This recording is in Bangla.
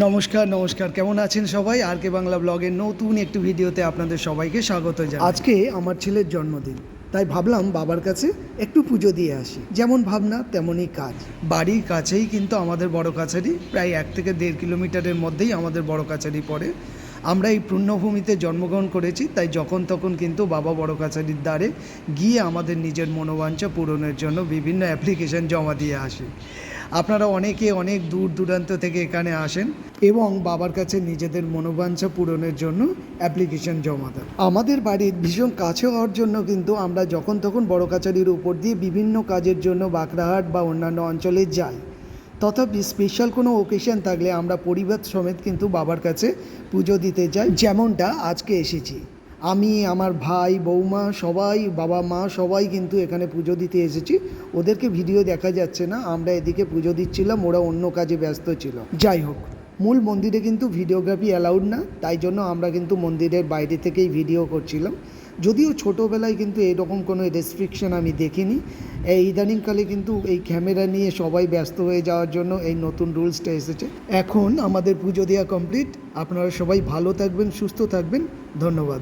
নমস্কার নমস্কার, কেমন আছেন সবাই? আর কে বাংলা ব্লগের নতুন একটি ভিডিওতে আপনাদের সবাইকে স্বাগত জানাই। আজকে আমার ছেলের জন্মদিন, তাই ভাবলাম বাবার কাছে একটু পুজো দিয়ে আসি। যেমন ভাবনা তেমনই কাজ। বাড়ির কাছেই কিন্তু আমাদের বড় কাছারি, প্রায় 1 থেকে 1.5 কিলোমিটারের মধ্যেই আমাদের বড় কাছারি পড়ে। আমরা এই পুণ্যভূমিতে জন্মগ্রহণ করেছি, তাই যখন তখন কিন্তু বাবা বড় কাছারির দ্বারে গিয়ে আমাদের নিজের মনোবাঞ্ছা পূরণের জন্য বিভিন্ন অ্যাপ্লিকেশন জমা দিয়ে আসি। আপনারা অনেকে অনেক দূর দূরান্ত থেকে এখানে আসেন এবং বাবার কাছে নিজেদের মনোবাঞ্ছা পূরণের জন্য অ্যাপ্লিকেশন জমা দেন। আমাদের বাড়ির ভীষণ কাছে হওয়ার জন্য কিন্তু আমরা যখন তখন বড় কাছারির উপর দিয়ে বিভিন্ন কাজের জন্য বাঁকড়াহাট বা অন্যান্য অঞ্চলে যাই। তথাপি স্পেশাল কোনো ওকেশন থাকলে আমরা পরিবার সমেত কিন্তু বাবার কাছে পুজো দিতে যাই, যেমনটা আজকে এসেছি। আমি, আমার ভাই, বৌমা, সবাই, বাবা মা সবাই কিন্তু এখানে পুজো দিতে এসেছি। ওদেরকে ভিডিও দেখা যাচ্ছে না, আমরা এদিকে পুজো দিচ্ছিলাম, ওরা অন্য কাজে ব্যস্ত ছিল। যাই হোক, মূল মন্দিরে কিন্তু ভিডিওগ্রাফি অ্যালাউড না, তাই জন্য আমরা কিন্তু মন্দিরের বাইরে থেকেই ভিডিও করছিলাম। যদিও ছোটোবেলায় কিন্তু এরকম কোনো রেস্ট্রিকশন আমি দেখিনি। এই ইদানিংকালে কিন্তু এই ক্যামেরা নিয়ে সবাই ব্যস্ত হয়ে যাওয়ার জন্য এই নতুন রুলসটা এসেছে। এখন আমাদের পুজো দেওয়া কমপ্লিট। আপনারা সবাই ভালো থাকবেন, সুস্থ থাকবেন। ধন্যবাদ।